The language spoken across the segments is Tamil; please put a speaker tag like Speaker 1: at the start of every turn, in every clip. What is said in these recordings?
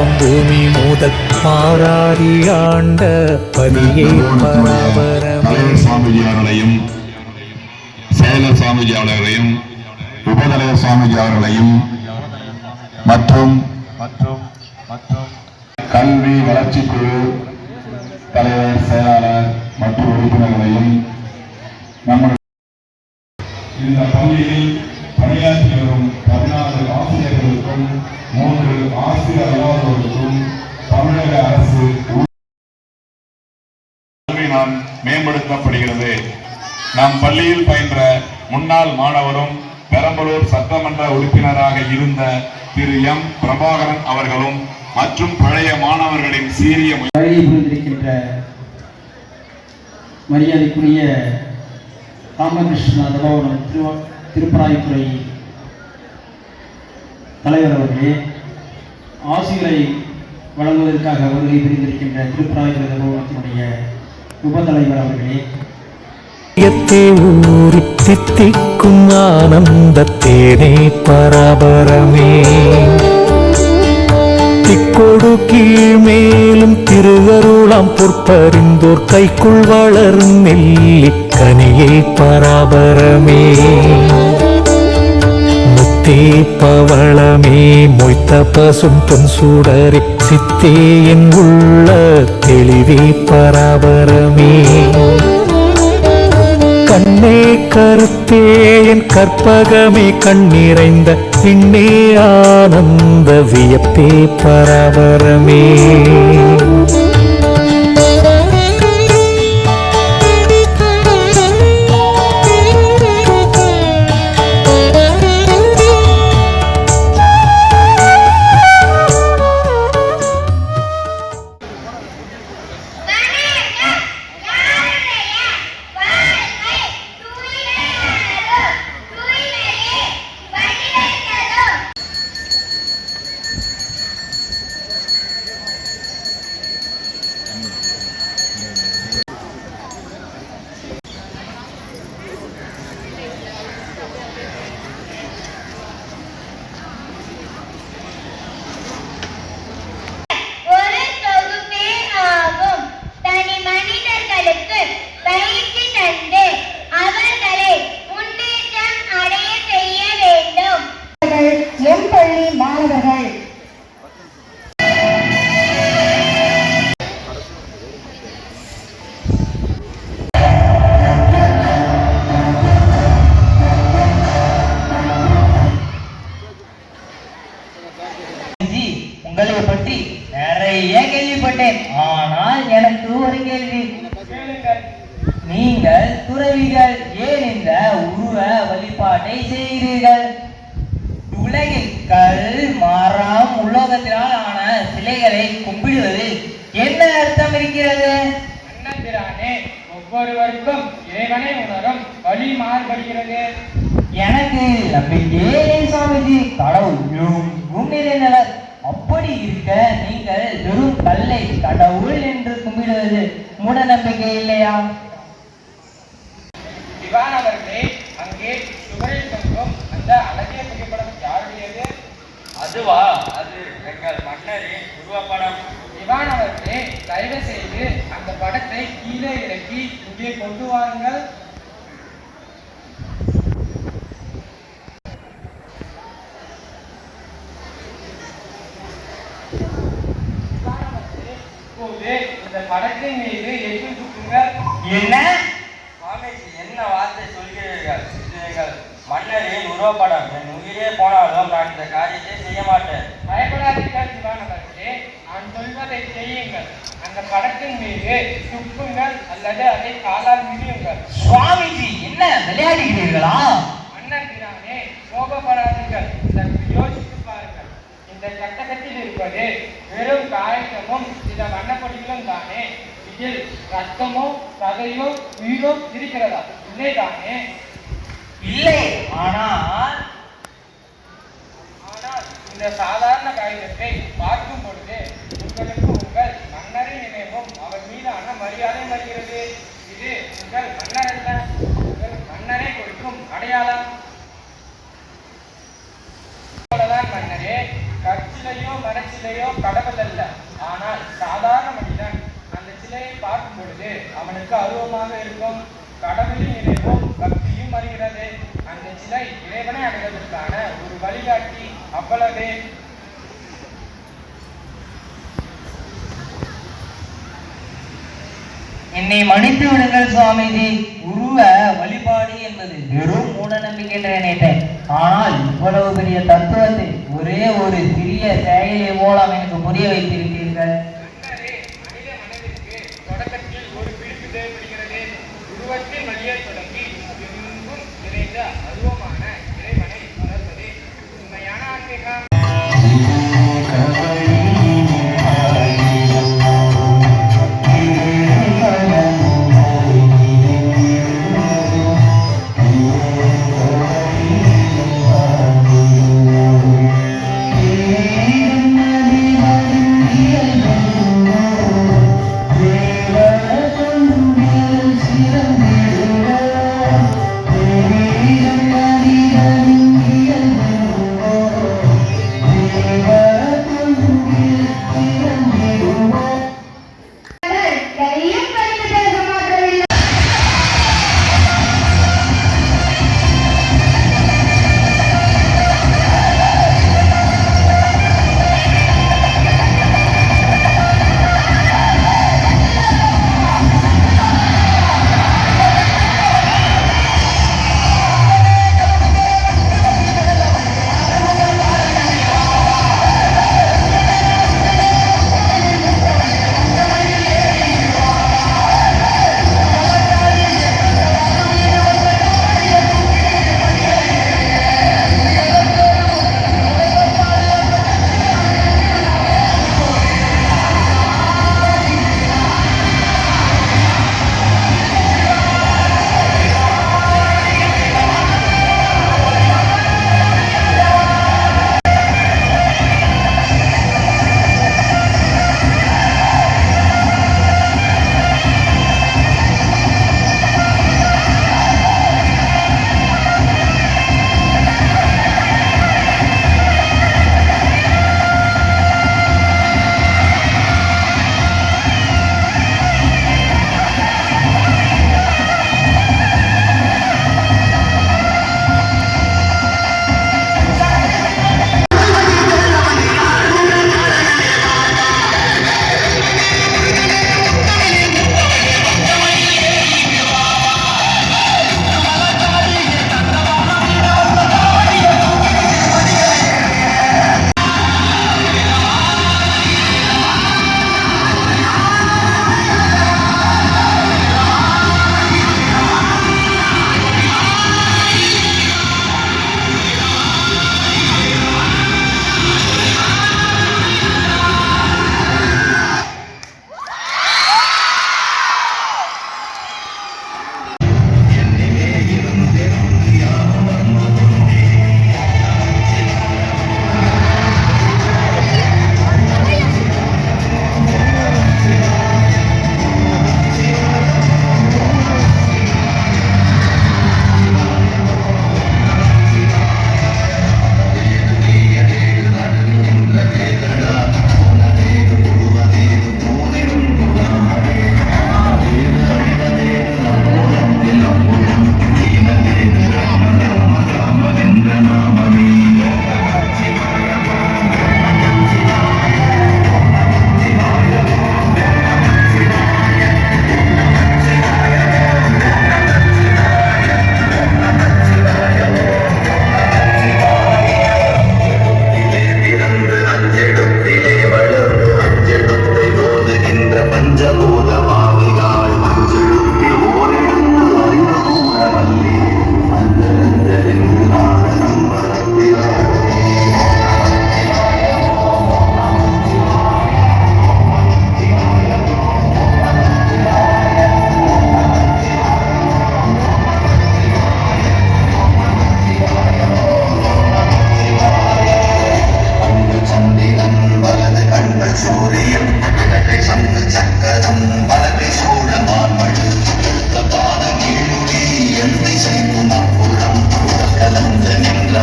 Speaker 1: எல்லாம் பூமி முதல் மாறாதி ஆண்ட பதியே பராபரமே.
Speaker 2: சுவாமிஜி அவர்களையும் சேகர் சுவாமிஜி அவர்களையும் உபதலைவர் சுவாமிஜி அவர்களையும் மற்றும் கல்வி வளர்ச்சி குழு தலைவர் செயலாளர் மற்றும் உறுப்பினர்களையும் நம்முடைய இந்த பள்ளியில் பணியாற்றி வரும் 14 ஆசிரியர்களுக்கும் 3 ஆசிரியர் அலுவலர்களுக்கும் தமிழக அரசு மேம்படுத்தப்படுகிறது. நம் பள்ளியில் பயின்ற முன்னாள் மாணவரும் பெரம்பலூர் சட்டமன்ற உறுப்பினராக இருந்த திரு எம் பிரபாகரன் அவர்களும் மற்றும் பழைய மாணவர்களின் சீரிய
Speaker 3: புரிந்திருக்கின்ற மரியாதைக்குரிய ராமகிருஷ்ண தபோவனம் திருப்பராய்த்துறை தலைவர் அவர்களே, ஆசிரியரை வழங்குவதற்காக வருகை புரிந்திருக்கின்ற திருப்பராய்த்துறை தபோவனத்தினுடைய உபதலைவர் அவர்களே,
Speaker 1: ஊறி தித்திக்கும் ஆனந்த தேனே பராபரமே. திக்கொடு கீழ் மேலும் திருவருளாம் பொற்பறிந்தோர் கைக்குள் வளரும் நெல்லி கனியே பராபரமே. முத்தே பவளமே மொய்த்த பசும் பொன் சூடரே சித்தே என் உள்ள தெளிவே பராபரமே. கண்ணே கருத்தே என் கற்பகமே கண்ணிறைந்த பின்னே ஆனந்த வியப்பே பராபரமே.
Speaker 4: உங்களை பற்றி நிறைய கேள்விப்பட்டேன். ஆனால் எனக்கு ஒரு கேள்வி. நீங்கள் துறவிகள் ஏன் இந்த உருவ வழிபாட்டை செய்கிறீர்கள்? உலகில் கல் மரம் உலோகத்தினால் ஆன சிலைகளை கும்பிடுவது என்ன அர்த்தம் இருக்கிறது?
Speaker 5: அண்ணபிரானே, ஒவ்வொருவருக்கும் இறைவனை உணரும் வழி மாறுபடுகிறது.
Speaker 4: எனக்கு நம்பிக்கையே சுவாமிஜி. கடவுள் நிறைந்தவர். அப்படி இருக்க நீங்கள் வெறும் கல்லை கடவுள் என்று கும்பிடுவது மூட நம்பிக்கை இல்லையா?
Speaker 5: திவானவர்களே, அங்கே சுவரில் தொங்கும் அந்த அழகிய புகைப்படம் யாருடையது?
Speaker 6: அதுவா? அது எங்கள் மன்னரின் உருவப்படம்.
Speaker 5: திவானவர்களே, தயவு செய்து அந்த படத்தை கீழே இறக்கி இங்கே கொண்டு வாருங்கள். இந்த படத்தின் மீது எட்டு சுட்டுங்கள்.
Speaker 4: என்ன
Speaker 6: சுவாமிஜி, என்ன வார்த்தை சொல்கிறீர்கள்? இது எங்கள் மன்னரின் உருவப்படம். என் உயிரே போனாலும் நான் இந்த காரியத்தை செய்ய மாட்டேன்.
Speaker 5: பயப்படாதீர்கள் திவானவர்களே, நான் சொல்வதை செய்யுங்கள். அந்த படத்தின் மீது துப்புங்கள் அல்லது அதை காலால் மிதியுங்கள்.
Speaker 4: சுவாமிஜி, என்ன விளையாடுகிறீர்களா?
Speaker 5: மன்னர் திரானே, கோபப்படாதீர்கள். யோசித்து பாருங்கள். இந்த சட்டகத்தில் இருப்பது வெறும் காகிதமும் சில வண்ணப்பொடிகளும் தானே. இதில் ரத்தமோ சதையோ உயிரோ இருக்கிறதா? இல்லை தானே?
Speaker 4: இல்லை. ஆனால்
Speaker 5: இந்த சாதாரண காகிதத்தை பார்க்கும் பொழுது உங்களுக்கு உங்கள் மன்னரின் நினைவும் அவர் மீதான மரியாதை வருகிறது. இது உங்கள் மன்னர் அல்ல, உங்கள் மன்னரை கொடுக்கும் அடையாளம். மன்னரே, கற்சிலையோ மரச்சிலையோ கடவுள் அல்ல, ஆனால் சாதாரண மனிதன். அந்த சிலையை பார்க்கும் பொழுது அவனுக்கு அருவமாக இருக்கும். கடவுளின் நினைவும் பக்தியும் வருகிறது. அந்த சிலை இறைவனை அடைவதற்கான ஒரு வழிகாட்டி, அவ்வளவே.
Speaker 4: என்னை மன்னித்து விடுங்கள் சுவாமிஜி. உருவ வழிபாடு என்பது வெறும் மூட நம்பிக்கை என்று நினைத்தேன். ஆனால் இவ்வளவு பெரிய தத்துவத்தை ஒரே ஒரு சிறிய செயலை மூலம் எனக்கு புரிய வைத்திருக்கிறீர்கள்.
Speaker 5: மனித மனதிற்கு தொடக்கத்தில் ஒரு பிடிப்பு தேவைப்படுகிறது. உருவத்தின் வழியே தொடங்கி எங்கும் நிறைந்த அருவமான இறைவனை வளர்ப்பதே உண்மையான ஆன்மீகம்.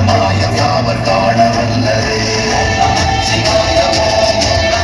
Speaker 7: மாயம் யாவர் காண வல்லரே. சிவாய ஓம்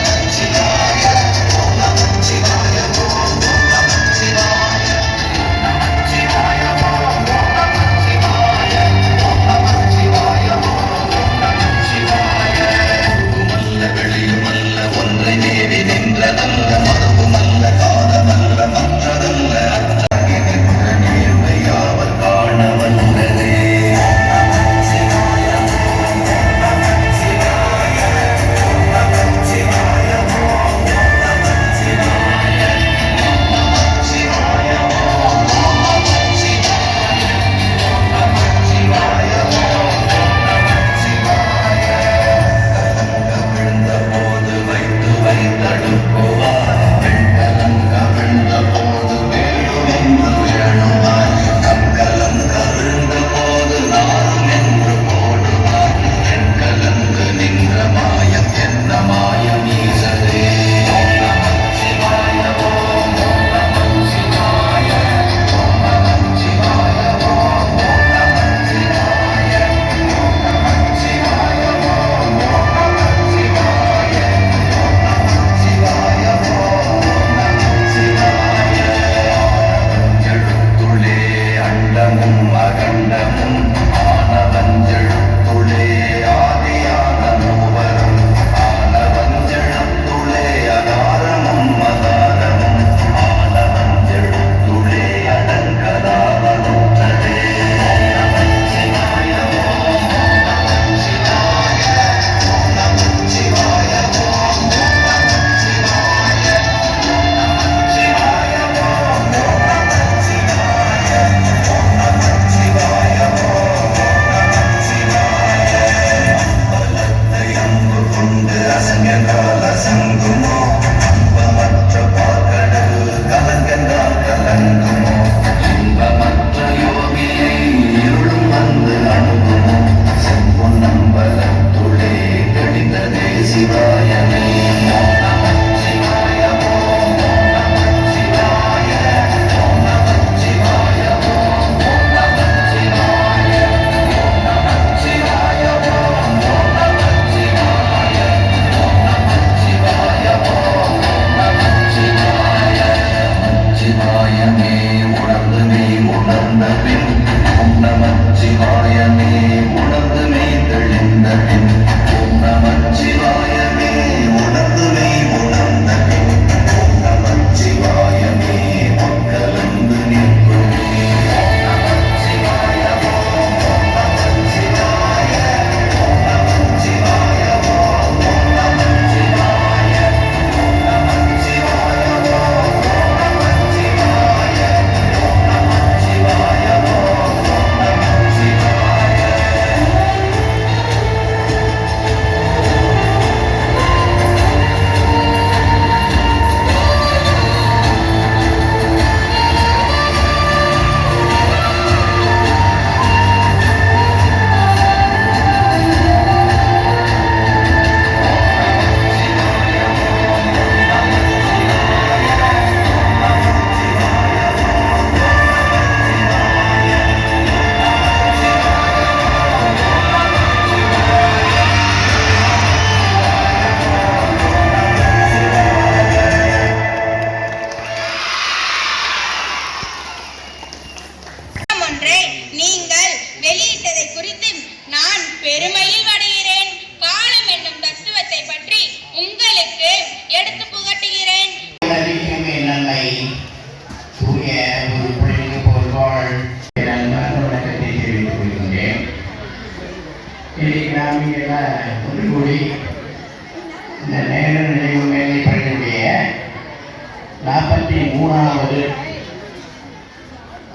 Speaker 7: எடுத்து புகட்டுகிறேன்.
Speaker 8: நன்மை தூய ஒரு பொழுது போல்வாள் வணக்கத்தை தெரிவித்துக் கொள்கின்றேன். இன்னைக்கு நாம் இங்கெல்லாம் ஒன்று கூடி இந்த நேரு நினைவு மேலை பள்ளியுடைய 43வது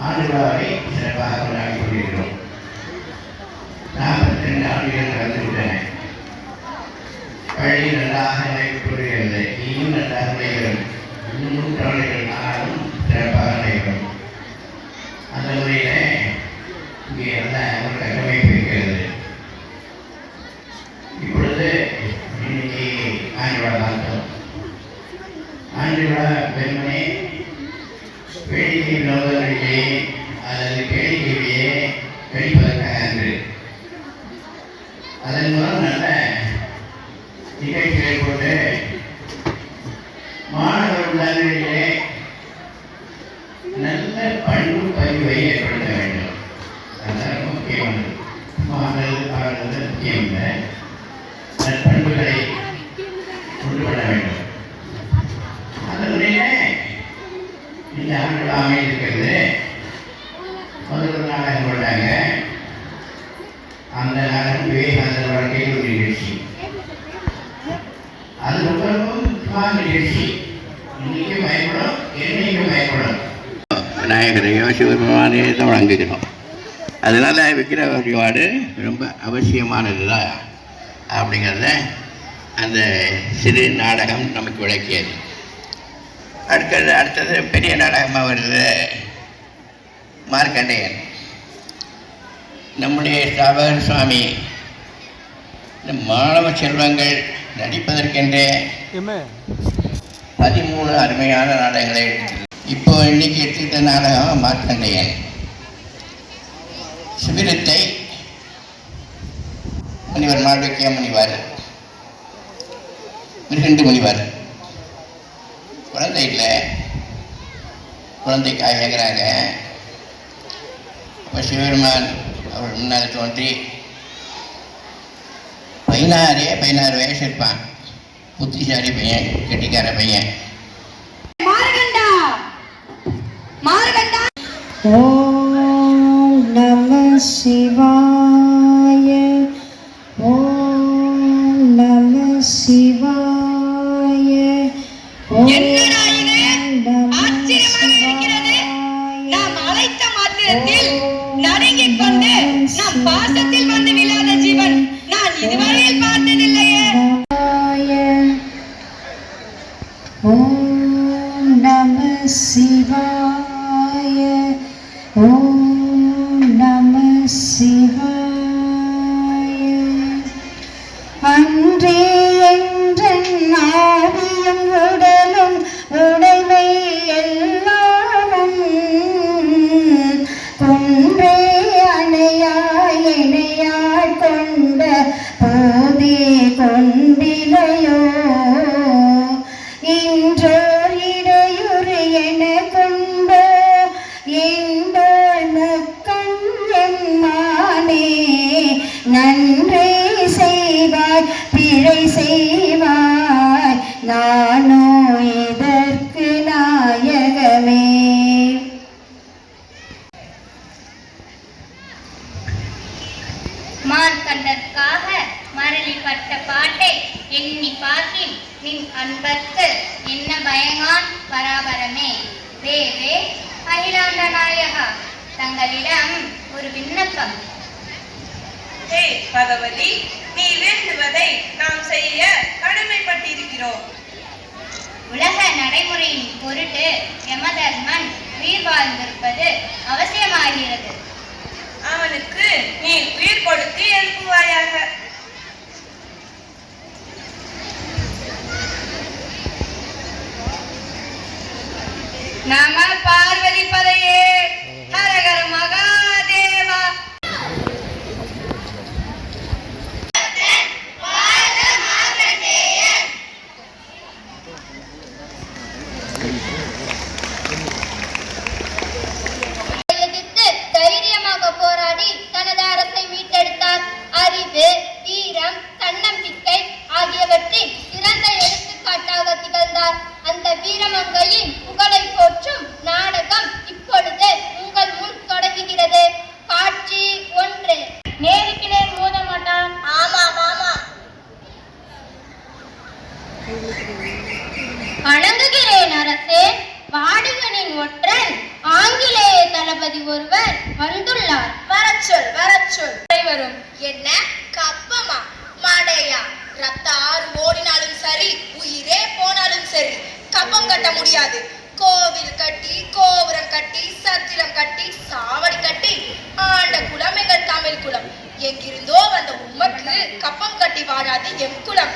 Speaker 8: ஆண்டு விழாவை சிறப்பாக கொண்டாடி கொண்டிருக்கிறோம். 42 ஆண்டுகள் கடந்துவிட்டன. பள்ளி நன்றாக நடைபெறுகிறது. இன்னும் நன்றாக நடைபெறும். இன்னும் நூற்றாண்டுகள் ஆனாலும் சிறப்பாக நடைபெறும். அந்த முறையில் இங்கே நல்ல ஒரு கட்டமைப்பு இருக்கிறது. இப்பொழுது இன்னைக்கு ஆண்டு விழா பார்த்தோம். ஆண்டு விழா வெறுமனே வேடிக்கை வினோதங்களிலே அல்லது கேளிக்கையிலேயே கழிப்பதற்காக அன்று அதன் மூலம் நல்ல நிகழ்ச்சிகளை போட்டு மாணவர் உள்ளங்களிலே நல்ல பண்பு பதிவை ஏற்படுத்த வேண்டும். அதுதான் முக்கியமானது. மாணவர்கள் முக்கியம் இல்லை, நற்பண்புகளை கொண்டு வர வேண்டும். அதனுடைய இந்த ஆண்டு அமைந்திருக்கிறது. முதல் நாடகம் போட்டாங்க. அந்த நாடகம் விவேகானந்தர் வாழ்க்கையில் ஒரு நிகழ்ச்சி. அது ரொம்ப நிகழ்ச்சி. இன்னைக்கு பயப்படும், என்னைக்கு பயப்படும். விநாயகரையோ சிவபெருமானையோ தான் வழங்குகிறோம். அதனால் விக்கிரக வழிபாடு ரொம்ப அவசியமானது தான் அப்படிங்கிறத அந்த சிறு நாடகம் நமக்கு விளக்கியது. அடுத்தது பெரிய நாடகமாக வருது மார்க்கண்டேயன். நம்முடைய ஸ்தாபகர் சுவாமி இந்த மாணவ செல்வங்கள் நடிப்பதற்கென்றே 13 அருமையான நாடகங்களை இப்போ இன்னைக்கு எடுத்துக்கிட்ட நாடகம் மார்க்கண்டேயன். சிபிரத்தை முனிவர் மாண்டவிய முனிவர், மிருகண்டு முனிவர் குழந்தை இல்லை, குழந்தைக்காக கேட்குறாங்க. இப்போ சிவபெருமான் அவர் முன்னால் தோன்றி 16 வயசு இருப்பான். புத்திசாலி பையன், கெட்டிக்கார பையன்.
Speaker 9: ஓம் நம சிவாய, ஓம் நம சிவாய.
Speaker 7: என்னடா இது? ஆச்சரியமாக இருக்கிறது. நாம் அழைத்த மாத்திரத்தில் நடுங்கிக் கொண்டு நம் பாசத்தில் வந்து விழாத ஜீவன் நான் இதுவரையில் பார்த்ததில்லையே.
Speaker 9: ஓம் நம சிவாய, ஓம் நம சிவாய. அன்றே என்றன் ஆவியும் உடலும் உடைமை எல்லாமும் கொன்றே அணையாய் இணையாய் கொண்ட போதே கொண்டிலையோ இன்றோர் இடையுறு என கொண்டோ எங்கள் மக்கள் எம்மானே. நன்றே செய்வாய் பிழை செய்வாய் நானோ இதற்கு நாயகமே.
Speaker 7: மார்க்கண்டற்காக மரளிப்பட்ட பாட்டை எண்ணி பார்க்கின் நின் அன்பர்க்கு என்ன பயங்கான் பராபரமே. தேவே அகிலாண்ட நாயகா, தங்களிடம் ஒரு விண்ணப்பம்.
Speaker 10: ஹே பகவதி, நீ வேண்டுவதை நாம் செய்ய கடமைப்பட்டிருக்கிறோம்.
Speaker 7: உலக நடைமுறையின் பொருட்டு யமதர்மன் உயிர் வாழ்ந்திருப்பது அவசியமாகிறது.
Speaker 10: அவனுக்கு நீ உயிர் கொடுத்து எழுப்புவாயாக.
Speaker 7: நம பார்வதி பதையே, ஹரஹர மகாதேவா.
Speaker 11: எதிர்த்து தைரியமாக போராடி தனது அரசை மீட்டெடுத்தார். அறிவு, வீரம், தன்னம்பிக்கை ஆகியவற்றின் சிறந்த எடுத்துக்காட்டாக வணங்குகிறேன் அரசே. வாடிகனின் ஒற்றன் ஆங்கிலேய தளபதி ஒருவர் வந்துள்ளார்.
Speaker 10: வரச்சொல் வரச்சொல்.
Speaker 7: வரும். என்ன கப்பமா மாடையா? ரத்த ஆறு ஓடினாலும் சரி, உயிரே போனாலும் சரி, கப்பம் கட்ட முடியாது. கோவில் கட்டி, கோபுரம் கட்டி, சத்திரம் கட்டி, சாவடி கட்டி ஆண்ட குலம் எங்கள் தமிழ் குலம். எங்கிருந்தோ வந்த உமக்கு கப்பம் கட்டி வாழாது எம் குலம்.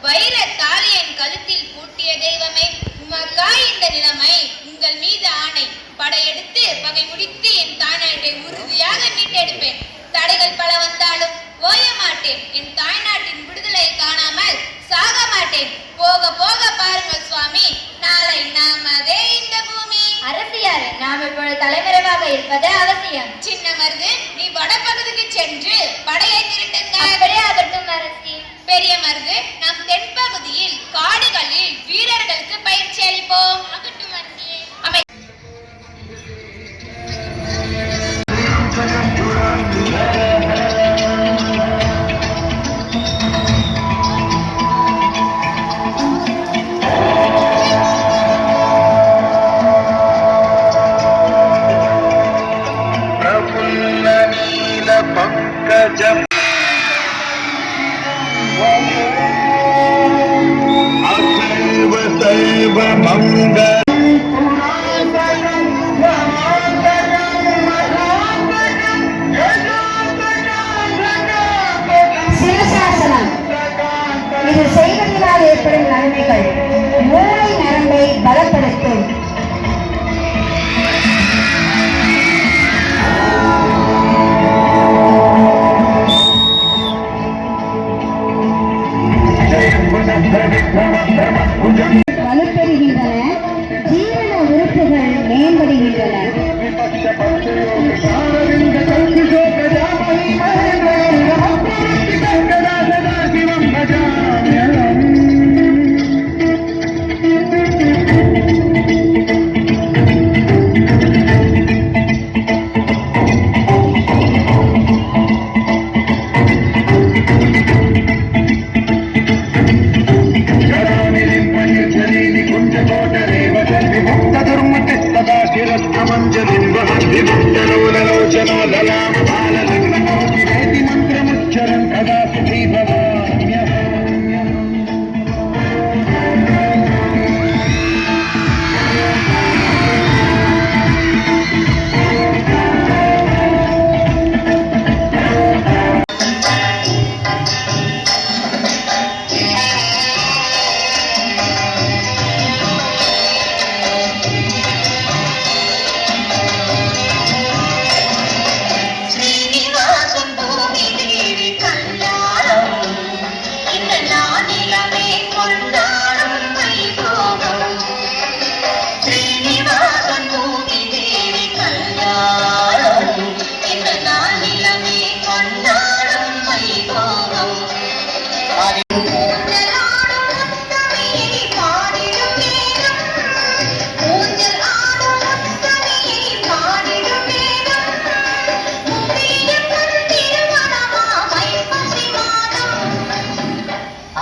Speaker 7: வைரத்தால் என் கழுத்தில் பூட்டிய தெய்வமே, உமக்கா இந்த நிலைமை? உங்கள் மீது ஆணை, படையெடுத்து பகை முடித்து என் தாய்நாட்டை உறுதியாக மீட்டெடுப்பேன். தடைகள் பல வந்தாலும் ஓய மாட்டேன். என் தாய்நாட்டின் விடுதலையை காணாமல் சாக மாட்டேன். போக போக பாருங்கள் சுவாமி, நாளை நாமதே இந்த பூமி.
Speaker 11: அரசியாரே, நாம் இப்பொழுது தலைமறைவாக இருப்பது அவசியம்.
Speaker 7: சின்ன மருது, நீ வடபகுதிக்கு சென்று படையை திரட்டுங்கள்.
Speaker 11: அப்படியே அதட்டும் அரசி.
Speaker 7: பெரிய மருது, நாம் தென்பகுதியில் காடுகளில் வீரர்களுக்கு பயிற்சி அளிப்போம்.
Speaker 2: பங்கஜம் அசைவ சைவ மங்க
Speaker 9: சிவசாசனம். இது செய்வதனால் ஏற்படும் நன்மைகள் மூளை நரம்பை பலப்படுத்தும். வலுப்பெறுகின்றன, ஜீவன உறுப்புகள் மேம்படுகின்றன.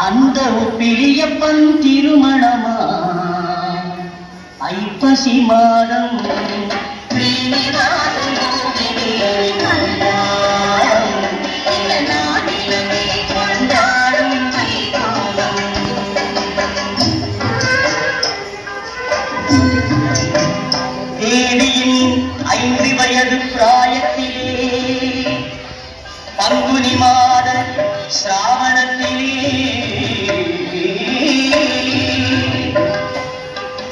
Speaker 12: அந்த பிரியப்பன் திருமணமா ஐப்பசி மாதம் தேவியின் 5 வயது பிராயத்திலே பங்குனி மாத சிராவணத்திலே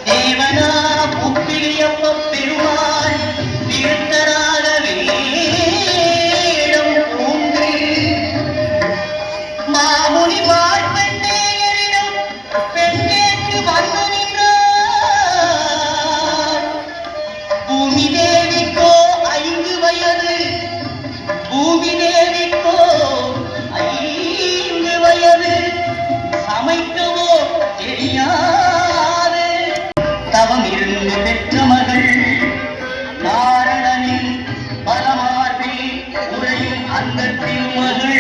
Speaker 12: தேவனா புப்பிலியப்ப பெருமாள் திருத்தராக வேடம் பூண்டு மாமுனி வாழ்வெண்டேயரிடம் பெண்ணேற்று வந்து நின்றார். பூமி தேவிக்கோ 5 வயது, பூமி தேவிக்கோ 5 வயது, சமைக்கவோ தெரியாது. தவம் இருந்து பெற்ற மகள் நாரணனின் பரமார்பில் உரையும் அந்த திருமகள்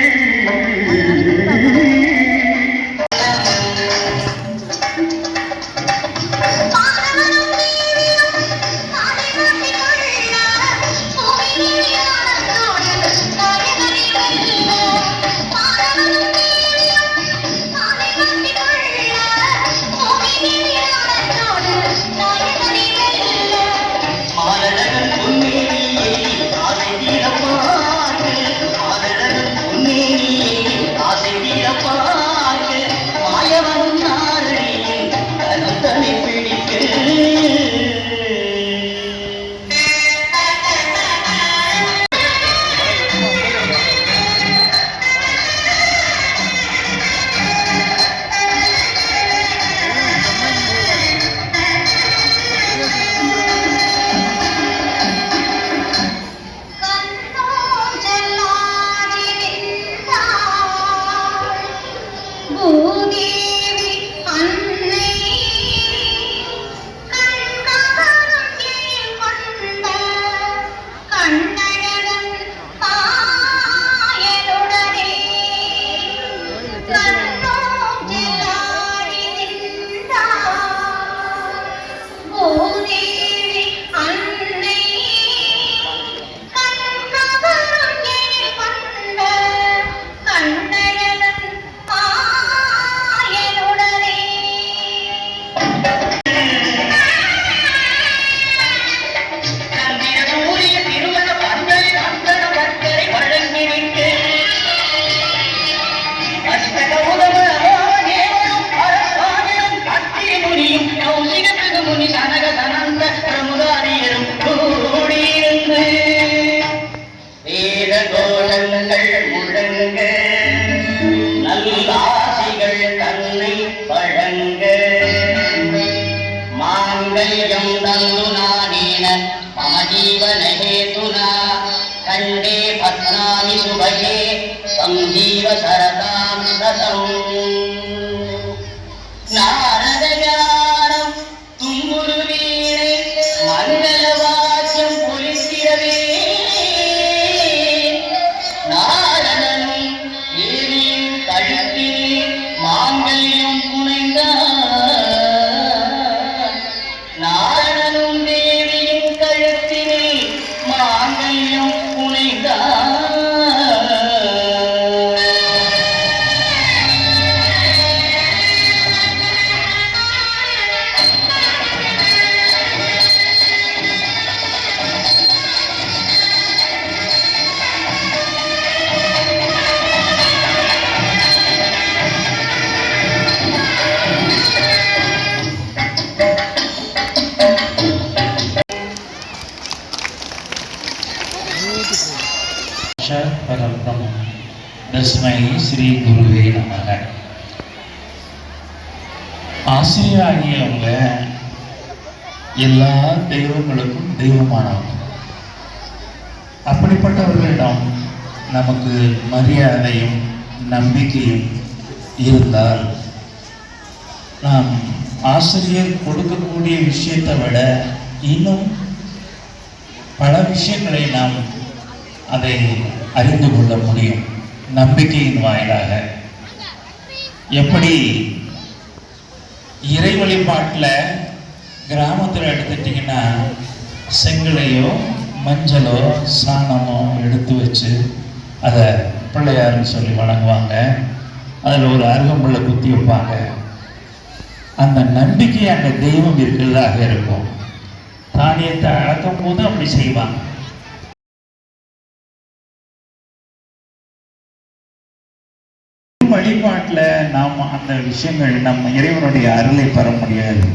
Speaker 12: संजीव सरदां ससं नारदगानं तुंबुरु वीणे मंगलवाद्यं पुलिस्तिरवे नारदनुं देवियुं कழுத்திலே மாங்கல்யம் புனைந்தார் நாரதனும் தேவியும் கழுத்திலே மாங்கல்யம் புனைந்தார்.
Speaker 13: தஸ்மை ஸ்ரீ குருவே நமக. ஆசிரியராகியவங்க எல்லா தெய்வங்களுக்கும் தெய்வமானவங்க. அப்படிப்பட்டவர்களிடம் நமக்கு மரியாதையும் நம்பிக்கையும் இருந்தால் நாம் ஆசிரியர் கொடுக்கக்கூடிய விஷயத்தை விட இன்னும் பல விஷயங்களை நாம் அதை அறிந்து கொள்ள முடியும் நம்பிக்கையின் வாயிலாக. எப்படி இறை வழிபாட்டில் கிராமத்தில் எடுத்துட்டிங்கன்னா செங்கலையோ மஞ்சளோ சாணமோ எடுத்து வச்சு அதை பிள்ளையாருன்னு சொல்லி வணங்குவாங்க. அதில் ஒரு அருகம்புல்லை குத்தி வைப்பாங்க. அந்த நம்பிக்கை அங்கே தெய்வம் இருக்கிறதாக இருக்கும். தானியத்தை அடக்கும் போது அப்படி செய்வாங்க. வழிபாட்டில் நாம் அந்த விஷயங்கள் நம்ம இறைவனுடைய அருளை பெற முடியாது.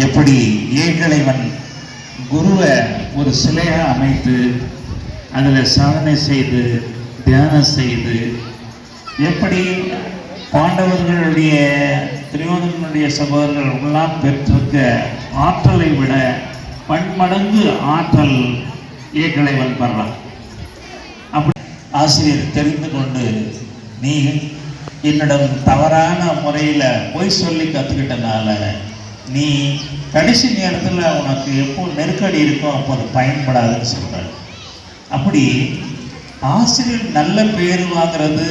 Speaker 13: எப்படி ஏகலைவன் குருவை ஒரு சிலையாக அமைத்து அதில் சாதனை செய்து தியானம் செய்து, எப்படி பாண்டவர்களுடைய துரியோதனனுடைய சகோதரர்கள் எல்லாம் பெற்றிருக்க ஆற்றலை விட பன்மடங்கு ஆற்றல் ஏகலைவன் பெறான். அப்படி ஆசிரியர் தெரிந்து கொண்டு, நீ என்னிடம் தவறான முறையில் பொய் சொல்லி கற்றுக்கிட்டனால நீ கடைசி நேரத்தில் உனக்கு எப்போ நெருக்கடி இருக்கோ அப்போ அது பயன்படாதுன்னு சொல்கிறார். அப்படி ஆசிரியர் நல்ல பேர் வாங்கிறது,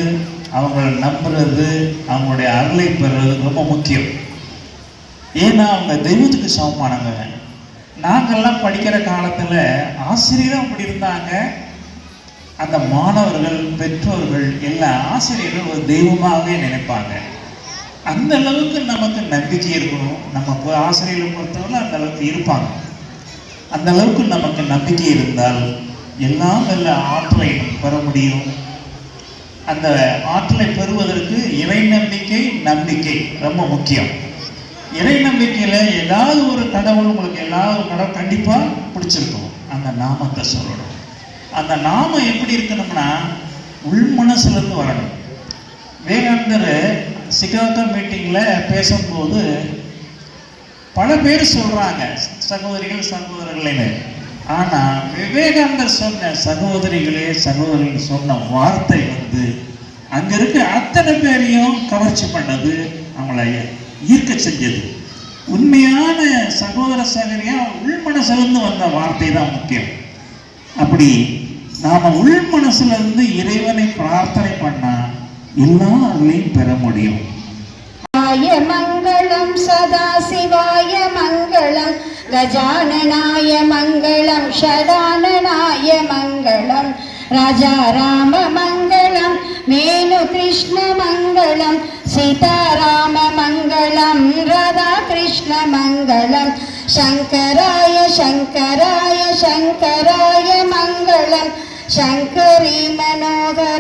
Speaker 13: அவங்கள நம்புறது, அவங்களுடைய அருளை பெறுறது ரொம்ப முக்கியம். ஏன்னா அவங்க தெய்வத்துக்கு சமமானவங்க. நாங்கள்லாம் படிக்கிற காலத்தில் ஆசிரியரும் அப்படி இருந்தாங்க. அந்த மாணவர்கள், பெற்றோர்கள், எல்லா ஆசிரியர்கள் ஒரு தெய்வமாகவே நினைப்பாங்க. அந்த அளவுக்கு நமக்கு நம்பிக்கை இருக்கணும். நமக்கு ஆசிரியர்களை பொறுத்தவரை அந்த அளவுக்கு இருப்பாங்க. அந்த அளவுக்கு நமக்கு நம்பிக்கை இருந்தால் எல்லாம் நல்ல ஆற்றலை பெற முடியும். அந்த ஆற்றலை பெறுவதற்கு இறை நம்பிக்கை, நம்பிக்கை ரொம்ப முக்கியம். இறை நம்பிக்கையில் ஏதாவது ஒரு கடவுள் உங்களுக்கு ஏதாவது ஒரு கடவுள் கண்டிப்பாக பிடிச்சிருக்கும். அந்த நாமத்தை சொல்லணும். அந்த நாமம் எப்படி இருக்கணும்னா உள் மனசுலேருந்து வரணும். விவேகானந்தர் சிகாகோ மீட்டிங்கில் பேசும்போது பல பேர் சொல்கிறாங்க சகோதரிகள் சகோதரர்களேன்னு. ஆனால் விவேகானந்தர் சொன்ன சகோதரிகளே சகோதரிகள் சொன்ன வார்த்தை அங்கே இருக்க அத்தனை பேரையும் கவர்ச்சி பண்ணது, அவங்கள ஈர்க்க செஞ்சது. உண்மையான சகோதர சகோதரியாக உள் மனசுலேருந்து வந்த வார்த்தை தான் முக்கியம். அப்படி நாம உள் மனசுல இருந்து இறைவனை பிரார்த்தனை பண்ணா எல்லா அருளையும் பெற முடியும்.
Speaker 9: மங்களம் சதா சிவாய மங்களம், கஜானனாய மங்களம், ஷடானனாய மங்களம், ராஜா ராம மங்களம், மேனு கிருஷ்ண மங்களம், சீதாராம மங்களம், ராதா கிருஷ்ண மங்களம், சங்கராய சங்கராய சங்கராய மங்களம், சங்கரி மனோகர